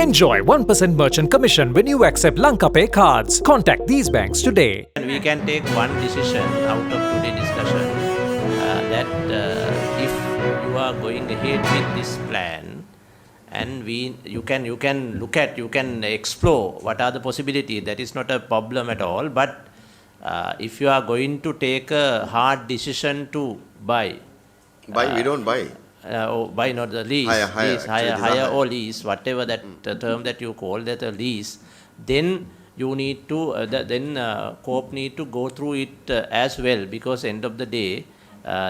Enjoy 1% merchant commission when you accept Lanka Pay cards. Contact these banks today. And we can take one decision out of today's discussion that if you are going ahead with this plan, and you can explore what are the possibilities. That is not a problem at all. But if you are going to take a hard decision to buy, we don't buy. Buy not the lease, hire or lease, whatever that term that you call that a lease, then you need to Coop need to go through it as well, because end of the day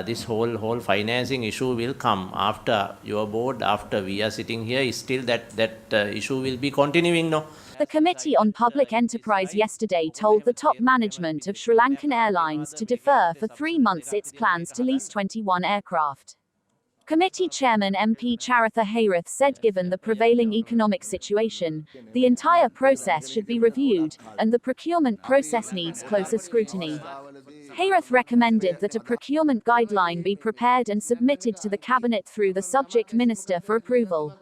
this whole financing issue will come after your board, after we are sitting here. Is still that issue will be continuing, no? The Committee on Public Enterprise yesterday told the top management of SriLankan Airlines to defer for 3 months its plans to lease 21 aircraft. Committee Chairman MP Charatha Hayrath said given the prevailing economic situation, the entire process should be reviewed, and the procurement process needs closer scrutiny. Hayrath recommended that a procurement guideline be prepared and submitted to the Cabinet through the subject minister for approval.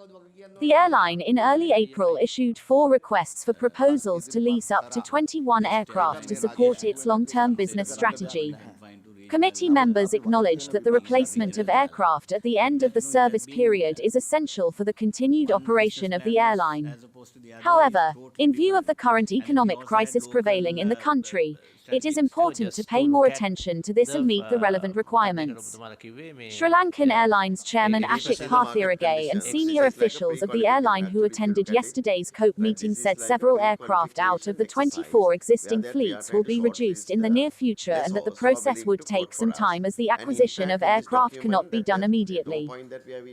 The airline in early April issued 4 requests for proposals to lease up to 21 aircraft to support its long-term business strategy. Committee members acknowledged that the replacement of aircraft at the end of the service period is essential for the continued operation of the airline. However, in view of the current economic crisis prevailing in the country, it is important to pay more attention to this and meet the relevant requirements. Sri Lankan Airlines Chairman Ashik Pathirage and senior officials of the airline who attended yesterday's COPE meeting said several aircraft out of the 24 existing fleets will be reduced in the near future, and that the process would take some time as the acquisition of aircraft cannot be done immediately.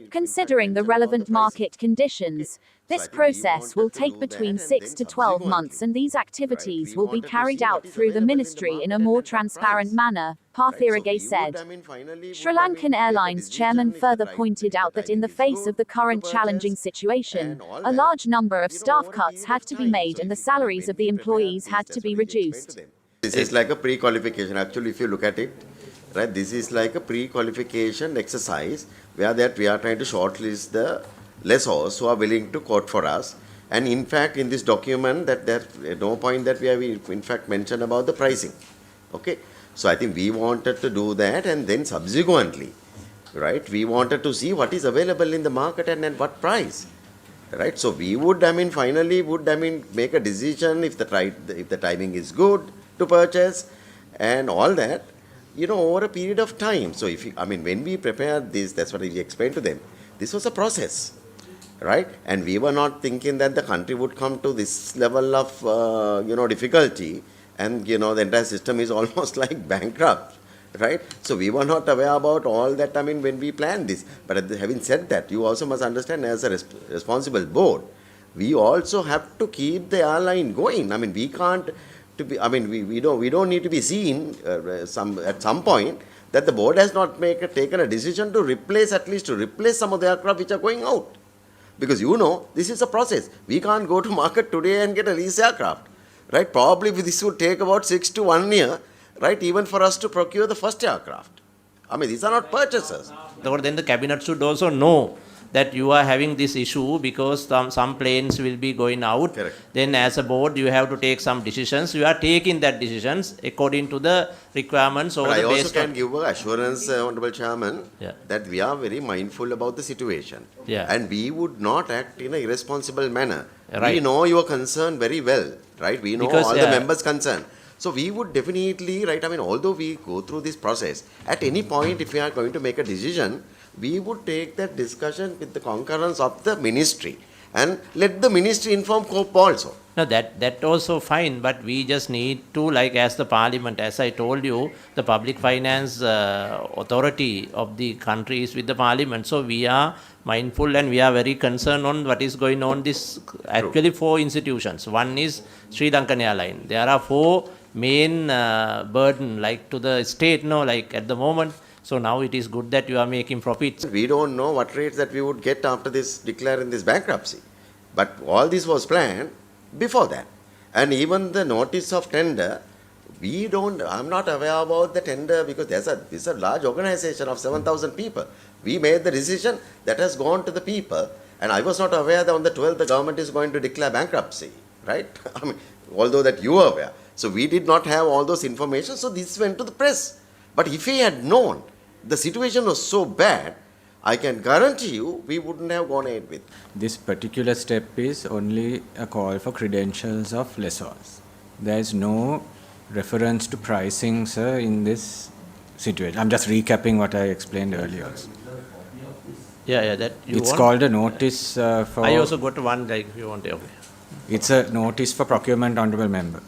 Considering the relevant market conditions, this process will take between 6 to 12 months, and these activities will be carried out through the ministry in a more transparent manner, Pathirage said. Sri Lankan Airlines chairman further pointed out that in the face of the current challenging situation, a large number of staff cuts had to be made and the salaries of the employees had to be reduced. This is like a pre-qualification. Actually, if you look at it, right, this is like a pre-qualification exercise where that we are trying to shortlist the lessors who are willing to quote for us. And in fact, in this document, that there's no point that we have in fact mentioned about the pricing. Okay, so I think we wanted to do that, and then subsequently, right, we wanted to see what is available in the market and at what price. Right, so we would, finally would, make a decision if the timing is good to purchase and all that, over a period of time. So if when we prepared this, that's what we explained to them. This was a process, right? And we were not thinking that the country would come to this level of, difficulty, and, the entire system is almost like bankrupt, right? So we were not aware about all that, when we planned this. But having said that, you also must understand, as a responsible board, we also have to keep the airline going. We can't, we don't need to be seen at some point that the board has not taken a decision to replace some of the aircraft which are going out. Because this is a process. We can't go to market today and get a lease aircraft, right? Probably this would take about 6 to 1 year, right, even for us to procure the first aircraft. These are not purchases. Then the cabinet should also know that you are having this issue because some planes will be going out. Correct. Then as a board, you have to take some decisions. You are taking that decisions according to the requirements. But I also can give assurance, Honorable Chairman, Yeah. that we are very mindful about the situation. Yeah. And we would not act in an irresponsible manner. Right. We know your concern very well, right? We know Because, all the members' concern. So we would definitely, right, although we go through this process, at any point if we are going to make a decision, we would take that discussion with the concurrence of the ministry and let the ministry inform COP also. No, that also fine, but we just need to, like as the parliament, as I told you, the public finance authority of the country is with the parliament. So we are mindful and we are very concerned on what is going on. This actually 4 institutions. One is SriLankan Airlines. There are 4 main burden, like to the state, like at the moment. So now it is good that you are making profits. We don't know what rates that we would get after declaring this bankruptcy. But all this was planned before that. And even the notice of tender, I'm not aware about the tender because this is a large organization of 7,000 people. We made the decision that has gone to the people, And I was not aware that on the 12th the government is going to declare bankruptcy, right? I mean, although that you were aware. So we did not have all those information, so this went to the press. But if we had known the situation was so bad, I can guarantee you we wouldn't have gone ahead with. This particular step is only a call for credentials of lessors. There is no reference to pricing, sir, in this situation. I'm just recapping what I explained earlier. Yeah, that you It's want? called a notice for... I also got one, like, if you want, okay. It's a notice for procurement, honourable member.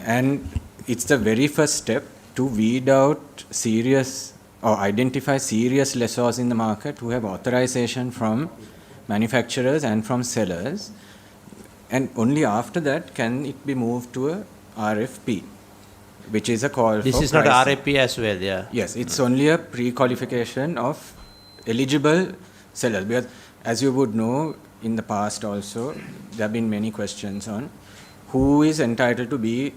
And it's the very first step to weed out serious or identify serious lessors in the market who have authorization from manufacturers and from sellers. And only after that can it be moved to a RFP, which is a call This for is not pricing. RFP as well, yeah. Yes, it's only a pre-qualification of eligible sellers. Because as you would know, in the past also, there have been many questions on who is entitled to be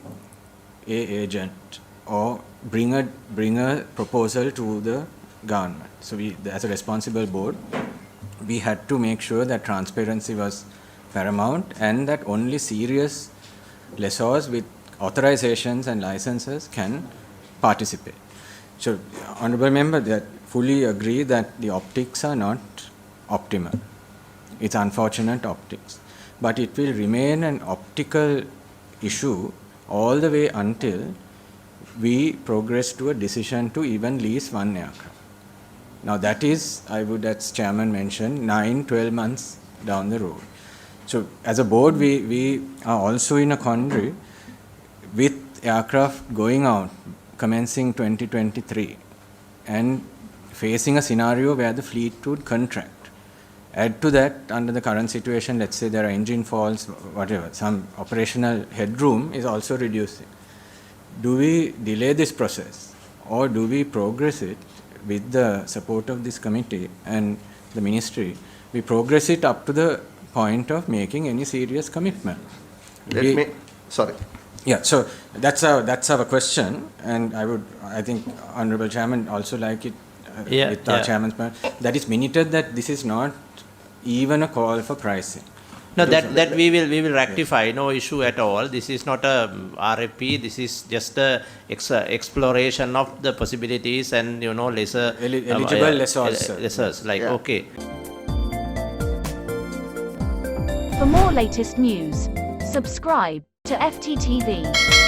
a agent or bring a proposal to the government. So we, as a responsible board, we had to make sure that transparency was paramount and that only serious lessors with authorizations and licenses can participate. So, honourable member, that fully agree that the optics are not optimal. It's unfortunate optics, but it will remain an optical issue all the way until we progress to a decision to even lease one aircraft. Now that is, I would, as chairman mentioned, 9-12 months down the road. So as a board, we are also in a quandary with aircraft going out, commencing 2023, and facing a scenario where the fleet would contract. Add to that, under the current situation, let's say there are engine faults, whatever, some operational headroom is also reducing. Do we delay this process or do we progress it with the support of this committee and the ministry? We progress it up to the point of making any serious commitment. Sorry. Yeah, so that's our question, and I think Honourable Chairman also like it with our chairman's point. That is minuted that this is not even a call for pricing. No, that we will rectify. No issue at all. This is not a RFP. This is just a exploration of the possibilities and lesser eligible lessors. Lessors, like okay. For more latest news, subscribe to FTTV.